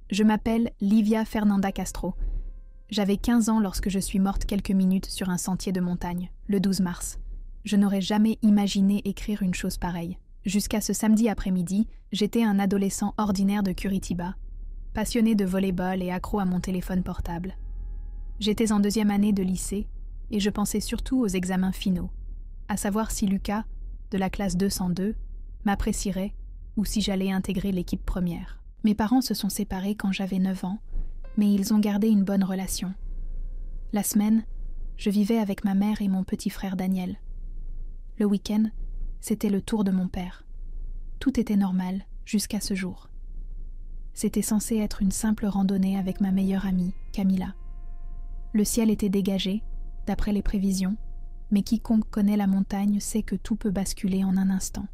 Je m'appelle Livia Fernanda Castro. J'avais 15 ans lorsque je suis morte quelques minutes sur un sentier de montagne, le 12 mars. Je n'aurais jamais imaginé écrire une chose pareille. Jusqu'à ce samedi après-midi, j'étais un adolescent ordinaire de Curitiba, passionné de volley-ball et accro à mon téléphone portable. J'étais en 2e année de lycée et je pensais surtout aux examens finaux, à savoir si Lucas, de la classe 202, m'apprécierait ou si j'allais intégrer l'équipe première. Mes parents se sont séparés quand j'avais 9 ans, mais ils ont gardé une bonne relation. La semaine, je vivais avec ma mère et mon petit frère Daniel. Le week-end, c'était le tour de mon père. Tout était normal jusqu'à ce jour. C'était censé être une simple randonnée avec ma meilleure amie, Camilla. Le ciel était dégagé, d'après les prévisions, mais quiconque connaît la montagne sait que tout peut basculer en un instant.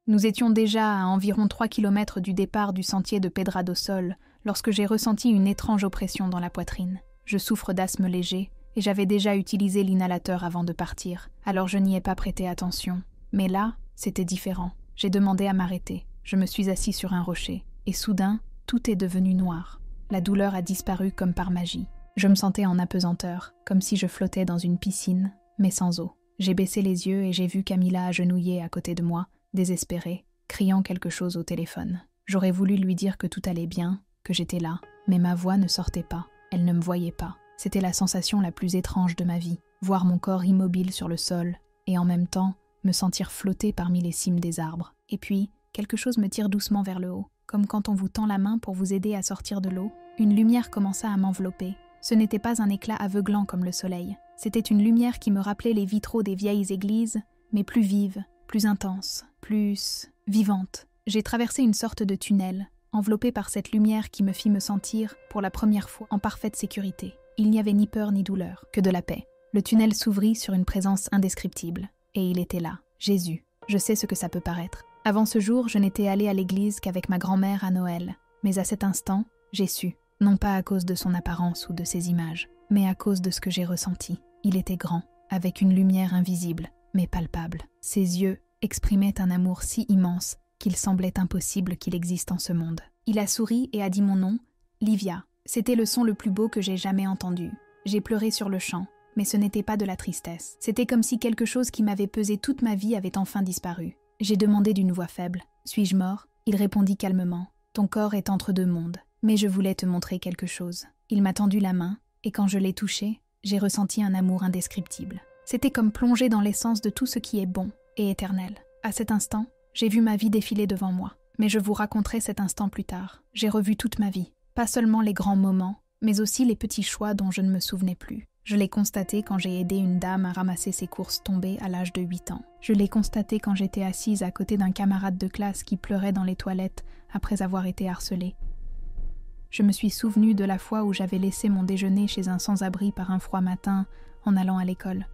Nous étions déjà à environ 3 kilomètres du départ du sentier de Pedra do Sol lorsque j'ai ressenti une étrange oppression dans la poitrine. Je souffre d'asthme léger et j'avais déjà utilisé l'inhalateur avant de partir, alors je n'y ai pas prêté attention. Mais là, c'était différent. J'ai demandé à m'arrêter. Je me suis assis sur un rocher et soudain, tout est devenu noir. La douleur a disparu comme par magie. Je me sentais en apesanteur, comme si je flottais dans une piscine, mais sans eau. J'ai baissé les yeux et j'ai vu Camilla agenouillée à côté de moi, désespérée, criant quelque chose au téléphone. J'aurais voulu lui dire que tout allait bien, que j'étais là, mais ma voix ne sortait pas, elle ne me voyait pas. C'était la sensation la plus étrange de ma vie, voir mon corps immobile sur le sol, et en même temps, me sentir flotter parmi les cimes des arbres. Et puis, quelque chose me tire doucement vers le haut, comme quand on vous tend la main pour vous aider à sortir de l'eau. Une lumière commença à m'envelopper. Ce n'était pas un éclat aveuglant comme le soleil. C'était une lumière qui me rappelait les vitraux des vieilles églises, mais plus vive, plus intense, plus vivante. J'ai traversé une sorte de tunnel, enveloppé par cette lumière qui me fit me sentir, pour la première fois, en parfaite sécurité. Il n'y avait ni peur ni douleur, que de la paix. Le tunnel s'ouvrit sur une présence indescriptible. Et il était là, Jésus. Je sais ce que ça peut paraître. Avant ce jour, je n'étais allée à l'église qu'avec ma grand-mère à Noël. Mais à cet instant, j'ai su. Non pas à cause de son apparence ou de ses images, mais à cause de ce que j'ai ressenti. Il était grand, avec une lumière invisible, mais palpable. Ses yeux exprimaient un amour si immense qu'il semblait impossible qu'il existe en ce monde. Il a souri et a dit mon nom, Livia. C'était le son le plus beau que j'ai jamais entendu. J'ai pleuré sur le champ, mais ce n'était pas de la tristesse. C'était comme si quelque chose qui m'avait pesé toute ma vie avait enfin disparu. J'ai demandé d'une voix faible, « Suis-je mort ?» Il répondit calmement, « Ton corps est entre deux mondes, mais je voulais te montrer quelque chose. » Il m'a tendu la main, et quand je l'ai touché, j'ai ressenti un amour indescriptible. C'était comme plonger dans l'essence de tout ce qui est bon et éternel. À cet instant, j'ai vu ma vie défiler devant moi, mais je vous raconterai cet instant plus tard. J'ai revu toute ma vie, pas seulement les grands moments, mais aussi les petits choix dont je ne me souvenais plus. Je l'ai constaté quand j'ai aidé une dame à ramasser ses courses tombées à l'âge de 8 ans. Je l'ai constaté quand j'étais assise à côté d'un camarade de classe qui pleurait dans les toilettes après avoir été harcelé. Je me suis souvenue de la fois où j'avais laissé mon déjeuner chez un sans-abri par un froid matin en allant à l'école.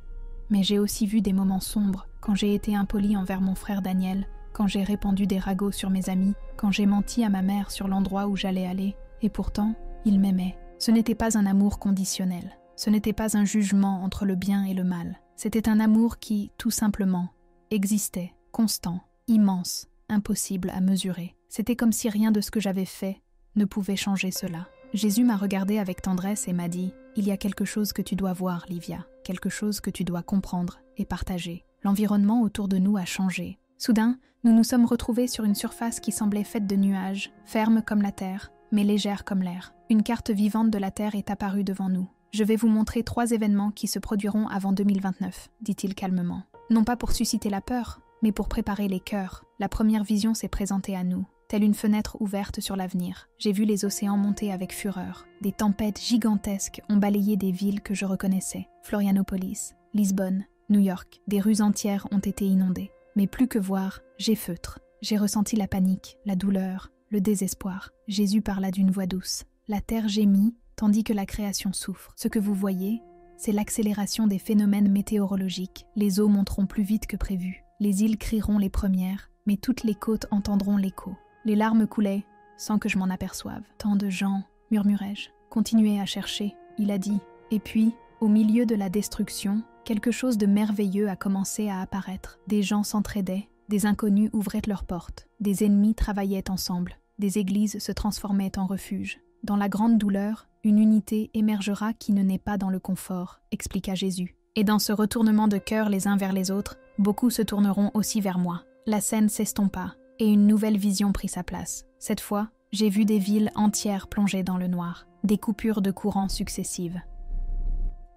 Mais j'ai aussi vu des moments sombres, quand j'ai été impolie envers mon frère Daniel, quand j'ai répandu des ragots sur mes amis, quand j'ai menti à ma mère sur l'endroit où j'allais aller. Et pourtant, il m'aimait. Ce n'était pas un amour conditionnel. Ce n'était pas un jugement entre le bien et le mal. C'était un amour qui, tout simplement, existait, constant, immense, impossible à mesurer. C'était comme si rien de ce que j'avais fait ne pouvait changer cela. Jésus m'a regardée avec tendresse et m'a dit « Il y a quelque chose que tu dois voir, Livia, quelque chose que tu dois comprendre et partager. » L'environnement autour de nous a changé. Soudain, nous nous sommes retrouvés sur une surface qui semblait faite de nuages, ferme comme la terre, mais légère comme l'air. Une carte vivante de la Terre est apparue devant nous. « Je vais vous montrer 3 événements qui se produiront avant 2029, dit-il calmement. Non pas pour susciter la peur, mais pour préparer les cœurs. La première vision s'est présentée à nous, telle une fenêtre ouverte sur l'avenir. J'ai vu les océans monter avec fureur. Des tempêtes gigantesques ont balayé des villes que je reconnaissais. Florianopolis, Lisbonne, New York. Des rues entières ont été inondées. Mais plus que voir, j'ai feutre. J'ai ressenti la panique, la douleur, le désespoir. Jésus parla d'une voix douce. La terre gémit, tandis que la création souffre. Ce que vous voyez, c'est l'accélération des phénomènes météorologiques. Les eaux monteront plus vite que prévu. Les îles crieront les premières, mais toutes les côtes entendront l'écho. Les larmes coulaient, sans que je m'en aperçoive. Tant de gens, murmurai-je. Continuez à chercher, il a dit. Et puis, au milieu de la destruction, quelque chose de merveilleux a commencé à apparaître. Des gens s'entraidaient, des inconnus ouvraient leurs portes, des ennemis travaillaient ensemble, des églises se transformaient en refuges. Dans la grande douleur, une unité émergera qui ne naît pas dans le confort, expliqua Jésus. Et dans ce retournement de cœur les uns vers les autres, beaucoup se tourneront aussi vers moi. La scène s'estompa, et une nouvelle vision prit sa place. Cette fois, j'ai vu des villes entières plongées dans le noir, des coupures de courant successives.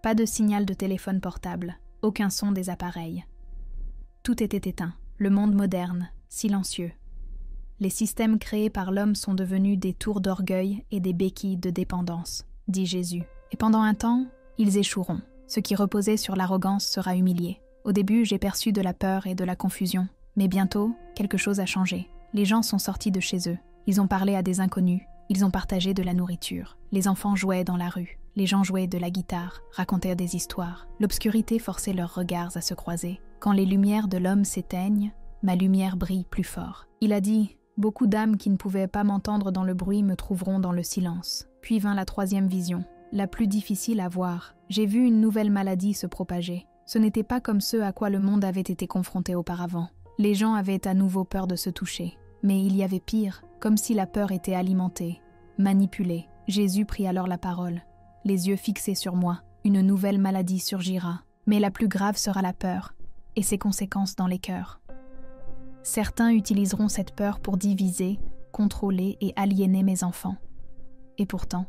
Pas de signal de téléphone portable, aucun son des appareils. Tout était éteint, le monde moderne, silencieux. Les systèmes créés par l'homme sont devenus des tours d'orgueil et des béquilles de dépendance, dit Jésus. Et pendant un temps, ils échoueront. Ce qui reposait sur l'arrogance sera humilié. Au début, j'ai perçu de la peur et de la confusion. Mais bientôt, quelque chose a changé. Les gens sont sortis de chez eux. Ils ont parlé à des inconnus. Ils ont partagé de la nourriture. Les enfants jouaient dans la rue. Les gens jouaient de la guitare, racontaient des histoires. L'obscurité forçait leurs regards à se croiser. Quand les lumières de l'homme s'éteignent, ma lumière brille plus fort. Il a dit « Beaucoup d'âmes qui ne pouvaient pas m'entendre dans le bruit me trouveront dans le silence. » Puis vint la troisième vision, la plus difficile à voir. J'ai vu une nouvelle maladie se propager. Ce n'était pas comme ce à quoi le monde avait été confronté auparavant. Les gens avaient à nouveau peur de se toucher. Mais il y avait pire, comme si la peur était alimentée, manipulée. Jésus prit alors la parole. Les yeux fixés sur moi, une nouvelle maladie surgira. Mais la plus grave sera la peur, et ses conséquences dans les cœurs. Certains utiliseront cette peur pour diviser, contrôler et aliéner mes enfants. Et pourtant,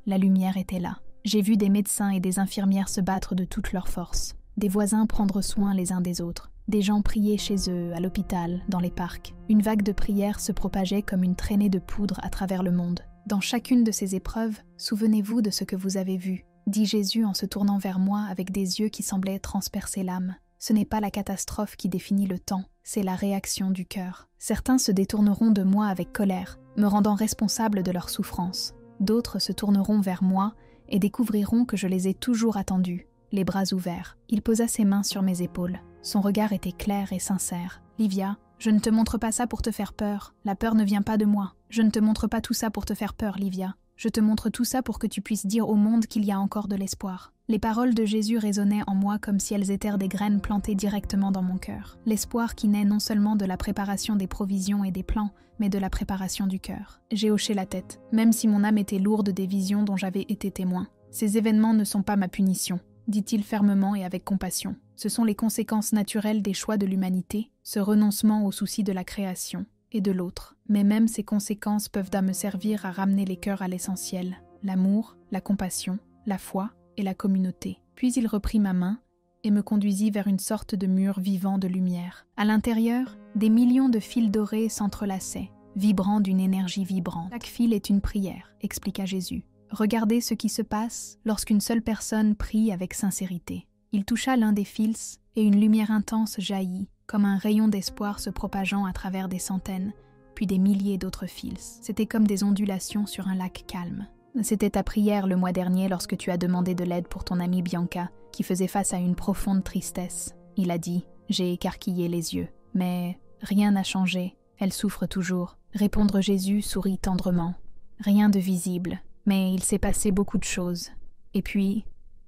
la lumière était là. J'ai vu des médecins et des infirmières se battre de toutes leurs forces, des voisins prendre soin les uns des autres, des gens prier chez eux, à l'hôpital, dans les parcs. Une vague de prières se propageait comme une traînée de poudre à travers le monde. Dans chacune de ces épreuves, souvenez-vous de ce que vous avez vu, dit Jésus en se tournant vers moi avec des yeux qui semblaient transpercer l'âme. Ce n'est pas la catastrophe qui définit le temps, c'est la réaction du cœur. Certains se détourneront de moi avec colère, me rendant responsable de leur souffrance. D'autres se tourneront vers moi et découvriront que je les ai toujours attendus, les bras ouverts. Il posa ses mains sur mes épaules. Son regard était clair et sincère. « Livia, je ne te montre pas ça pour te faire peur. La peur ne vient pas de moi. Je ne te montre pas tout ça pour te faire peur, Livia. Je te montre tout ça pour que tu puisses dire au monde qu'il y a encore de l'espoir. » Les paroles de Jésus résonnaient en moi comme si elles étaient des graines plantées directement dans mon cœur. L'espoir qui naît non seulement de la préparation des provisions et des plans, mais de la préparation du cœur. J'ai hoché la tête, même si mon âme était lourde des visions dont j'avais été témoin. « Ces événements ne sont pas ma punition, » dit-il fermement et avec compassion. Ce sont les conséquences naturelles des choix de l'humanité, ce renoncement au souci de la création et de l'autre. Mais même ces conséquences peuvent me servir à ramener les cœurs à l'essentiel, l'amour, la compassion, la foi et la communauté. Puis il reprit ma main et me conduisit vers une sorte de mur vivant de lumière. À l'intérieur, des millions de fils dorés s'entrelaçaient, vibrant d'une énergie vibrante. Chaque fil est une prière, expliqua Jésus. Regardez ce qui se passe lorsqu'une seule personne prie avec sincérité. Il toucha l'un des fils et une lumière intense jaillit, comme un rayon d'espoir se propageant à travers des centaines, puis des milliers d'autres fils. C'était comme des ondulations sur un lac calme. C'était ta prière le mois dernier lorsque tu as demandé de l'aide pour ton amie Bianca, qui faisait face à une profonde tristesse. Il a dit, j'ai écarquillé les yeux. Mais rien n'a changé, elle souffre toujours. Répondre Jésus sourit tendrement. Rien de visible, mais il s'est passé beaucoup de choses. Et puis,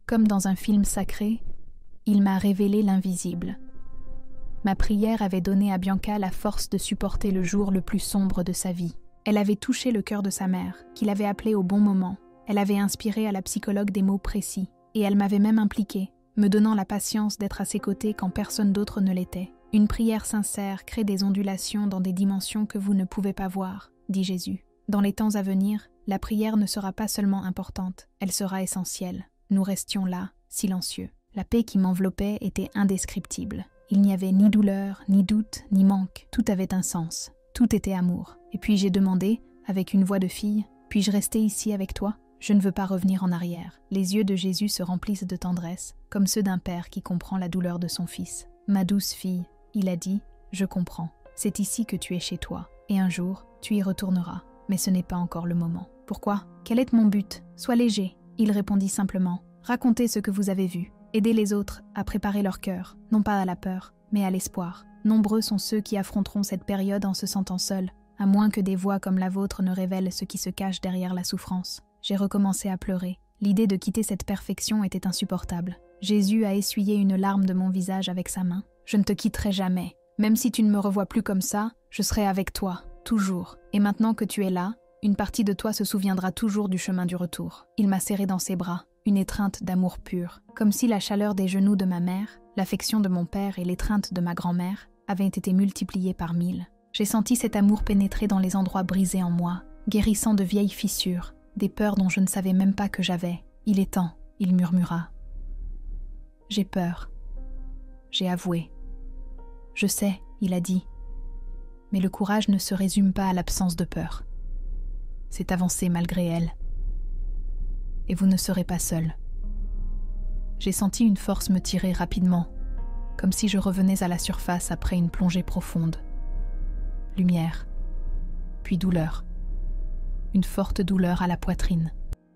comme dans un film sacré, il m'a révélé l'invisible. Ma prière avait donné à Bianca la force de supporter le jour le plus sombre de sa vie. Elle avait touché le cœur de sa mère, qui l'avait appelée au bon moment. Elle avait inspiré à la psychologue des mots précis, et elle m'avait même impliquée, me donnant la patience d'être à ses côtés quand personne d'autre ne l'était. Une prière sincère crée des ondulations dans des dimensions que vous ne pouvez pas voir, dit Jésus. Dans les temps à venir, la prière ne sera pas seulement importante, elle sera essentielle. Nous restions là, silencieux. La paix qui m'enveloppait était indescriptible. Il n'y avait ni douleur, ni doute, ni manque. Tout avait un sens. Tout était amour. Et puis j'ai demandé, avec une voix de fille, « Puis-je rester ici avec toi ? Je ne veux pas revenir en arrière. » Les yeux de Jésus se remplissent de tendresse, comme ceux d'un père qui comprend la douleur de son fils. « Ma douce fille, » il a dit, « je comprends. C'est ici que tu es chez toi. Et un jour, tu y retourneras. Mais ce n'est pas encore le moment. Pourquoi ? Quel est mon but ? Sois léger. » Il répondit simplement, « Racontez ce que vous avez vu. Aidez les autres à préparer leur cœur, non pas à la peur, mais à l'espoir. Nombreux sont ceux qui affronteront cette période en se sentant seuls, à moins que des voix comme la vôtre ne révèlent ce qui se cache derrière la souffrance. » J'ai recommencé à pleurer. L'idée de quitter cette perfection était insupportable. Jésus a essuyé une larme de mon visage avec sa main. « Je ne te quitterai jamais. Même si tu ne me revois plus comme ça, je serai avec toi, toujours. Et maintenant que tu es là, Une partie de toi se souviendra toujours du chemin du retour. Il m'a serré dans ses bras, une étreinte d'amour pur, comme si la chaleur des genoux de ma mère, l'affection de mon père et l'étreinte de ma grand-mère avaient été multipliées par 1000. J'ai senti cet amour pénétrer dans les endroits brisés en moi, guérissant de vieilles fissures, des peurs dont je ne savais même pas que j'avais. Il est temps, il murmura. J'ai peur. J'ai avoué. Je sais, il a dit. Mais le courage ne se résume pas à l'absence de peur. C'est avancer malgré elle. Et vous ne serez pas seul. J'ai senti une force me tirer rapidement, comme si je revenais à la surface après une plongée profonde. Lumière, puis douleur. Une forte douleur à la poitrine.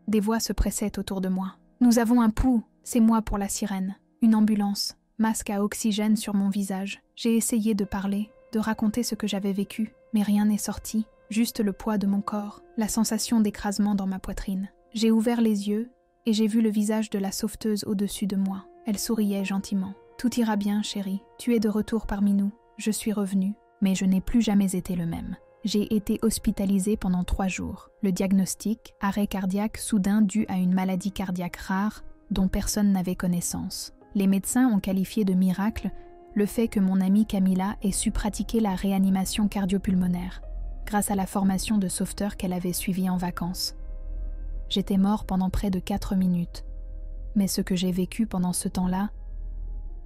Des voix se pressaient autour de moi. Nous avons un pouls, c'est moi pour la sirène. Une ambulance, masque à oxygène sur mon visage. J'ai essayé de parler, de raconter ce que j'avais vécu, mais rien n'est sorti, juste le poids de mon corps, la sensation d'écrasement dans ma poitrine. J'ai ouvert les yeux et j'ai vu le visage de la sauveteuse au-dessus de moi. Elle souriait gentiment. « Tout ira bien, chérie. Tu es de retour parmi nous. Je suis revenue, mais je n'ai plus jamais été le même. J'ai été hospitalisée pendant 3 jours. Le diagnostic, arrêt cardiaque soudain dû à une maladie cardiaque rare dont personne n'avait connaissance. Les médecins ont qualifié de miracle le fait que mon amie Camilla ait su pratiquer la réanimation cardiopulmonaire, grâce à la formation de sauveteur qu'elle avait suivie en vacances. J'étais mort pendant près de 4 minutes, mais ce que j'ai vécu pendant ce temps-là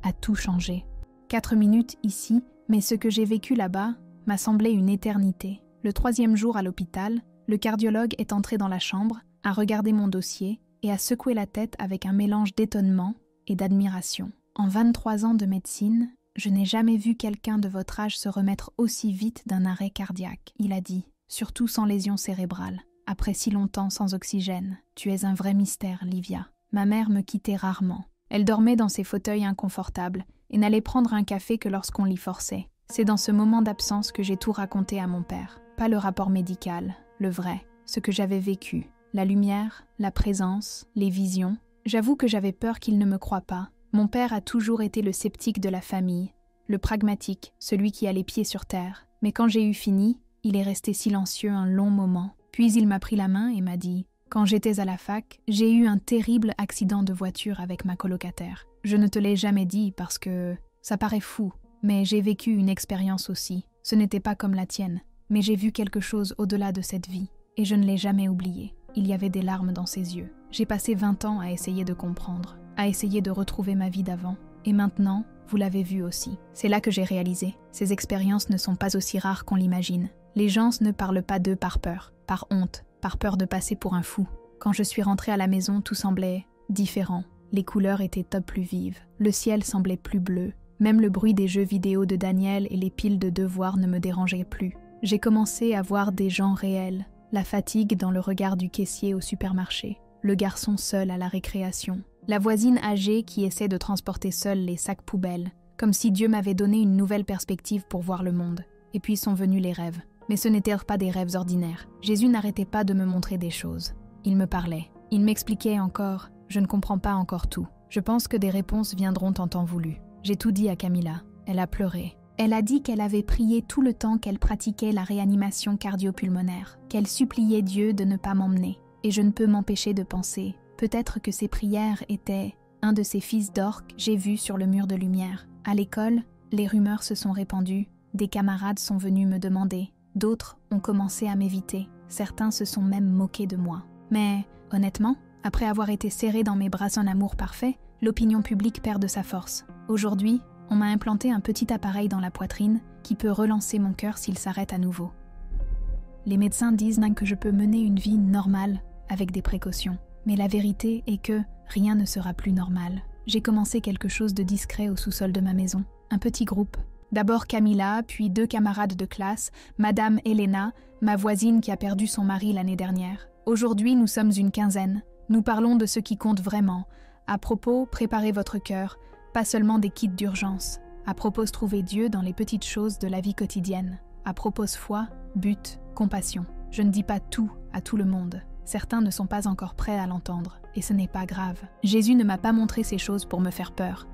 a tout changé. 4 minutes ici, mais ce que j'ai vécu là-bas m'a semblé une éternité. Le 3e jour à l'hôpital, le cardiologue est entré dans la chambre, a regardé mon dossier et a secoué la tête avec un mélange d'étonnement et d'admiration. En 23 ans de médecine, je n'ai jamais vu quelqu'un de votre âge se remettre aussi vite d'un arrêt cardiaque, il a dit, surtout sans lésion cérébrale. Après si longtemps sans oxygène, tu es un vrai mystère, Livia. Ma mère me quittait rarement. Elle dormait dans ses fauteuils inconfortables et n'allait prendre un café que lorsqu'on l'y forçait. C'est dans ce moment d'absence que j'ai tout raconté à mon père. Pas le rapport médical, le vrai, ce que j'avais vécu. La lumière, la présence, les visions. J'avoue que j'avais peur qu'il ne me croie pas. Mon père a toujours été le sceptique de la famille, le pragmatique, celui qui a les pieds sur terre. Mais quand j'ai eu fini, il est resté silencieux un long moment. Puis il m'a pris la main et m'a dit « Quand j'étais à la fac, j'ai eu un terrible accident de voiture avec ma colocataire. Je ne te l'ai jamais dit parce que ça paraît fou, mais j'ai vécu une expérience aussi. Ce n'était pas comme la tienne, mais j'ai vu quelque chose au-delà de cette vie. Et je ne l'ai jamais oublié. Il y avait des larmes dans ses yeux. J'ai passé 20 ans à essayer de comprendre, à essayer de retrouver ma vie d'avant. Et maintenant, vous l'avez vu aussi. C'est là que j'ai réalisé. Ces expériences ne sont pas aussi rares qu'on l'imagine. Les gens ne parlent pas d'eux par peur, par honte, par peur de passer pour un fou. Quand je suis rentrée à la maison, tout semblait différent. Les couleurs étaient plus vives. Le ciel semblait plus bleu. Même le bruit des jeux vidéo de Daniel et les piles de devoirs ne me dérangeaient plus. J'ai commencé à voir des gens réels. La fatigue dans le regard du caissier au supermarché. Le garçon seul à la récréation. La voisine âgée qui essaie de transporter seule les sacs poubelles. Comme si Dieu m'avait donné une nouvelle perspective pour voir le monde. Et puis sont venus les rêves. Mais ce n'étaient pas des rêves ordinaires. Jésus n'arrêtait pas de me montrer des choses. Il me parlait. Il m'expliquait encore. Je ne comprends pas encore tout. Je pense que des réponses viendront en temps voulu. J'ai tout dit à Camilla. Elle a pleuré. Elle a dit qu'elle avait prié tout le temps qu'elle pratiquait la réanimation cardio-pulmonaire, qu'elle suppliait Dieu de ne pas m'emmener. Et je ne peux m'empêcher de penser, peut-être que ces prières étaient un de ces fils d'orques j'ai vu sur le mur de lumière. À l'école, les rumeurs se sont répandues. Des camarades sont venus me demander. D'autres ont commencé à m'éviter. Certains se sont même moqués de moi. Mais, honnêtement, après avoir été serré dans mes bras en amour parfait, l'opinion publique perd de sa force. Aujourd'hui, on m'a implanté un petit appareil dans la poitrine qui peut relancer mon cœur s'il s'arrête à nouveau. Les médecins disent que je peux mener une vie normale avec des précautions. Mais la vérité est que rien ne sera plus normal. J'ai commencé quelque chose de discret au sous-sol de ma maison. Un petit groupe. D'abord Camilla, puis 2 camarades de classe, Madame Elena, ma voisine qui a perdu son mari l'année dernière. Aujourd'hui, nous sommes une quinzaine. Nous parlons de ce qui compte vraiment. À propos, préparez votre cœur, pas seulement des kits d'urgence. À propos, trouver Dieu dans les petites choses de la vie quotidienne. À propos, foi, but, compassion. Je ne dis pas tout à tout le monde. Certains ne sont pas encore prêts à l'entendre, et ce n'est pas grave. Jésus ne m'a pas montré ces choses pour me faire peur,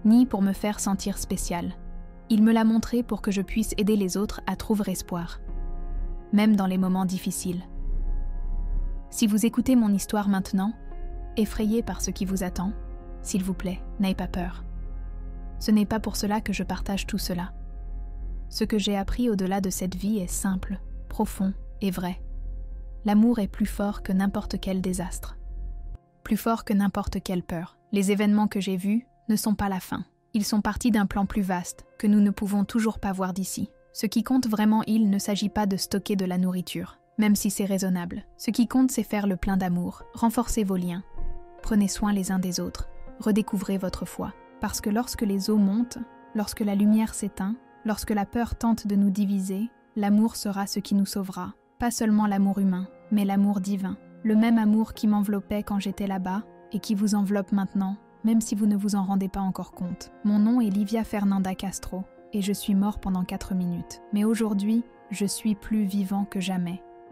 ni pour me faire sentir spécial. Il me l'a montré pour que je puisse aider les autres à trouver espoir, même dans les moments difficiles. Si vous écoutez mon histoire maintenant, effrayé par ce qui vous attend, s'il vous plaît, n'ayez pas peur. Ce n'est pas pour cela que je partage tout cela. Ce que j'ai appris au-delà de cette vie est simple, profond et vrai. L'amour est plus fort que n'importe quel désastre. Plus fort que n'importe quelle peur. Les événements que j'ai vus ne sont pas la fin. Ils sont partis d'un plan plus vaste que nous ne pouvons toujours pas voir d'ici. Ce qui compte vraiment, il ne s'agit pas de stocker de la nourriture, même si c'est raisonnable. Ce qui compte, c'est faire le plein d'amour, renforcer vos liens. Prenez soin les uns des autres, redécouvrez votre foi. Parce que lorsque les eaux montent, lorsque la lumière s'éteint, lorsque la peur tente de nous diviser, l'amour sera ce qui nous sauvera. Pas seulement l'amour humain, mais l'amour divin. Le même amour qui m'enveloppait quand j'étais là-bas et qui vous enveloppe maintenant, même si vous ne vous en rendez pas encore compte. Mon nom est Livia Fernanda Castro et je suis mort pendant 4 minutes. Mais aujourd'hui, je suis plus vivant que jamais.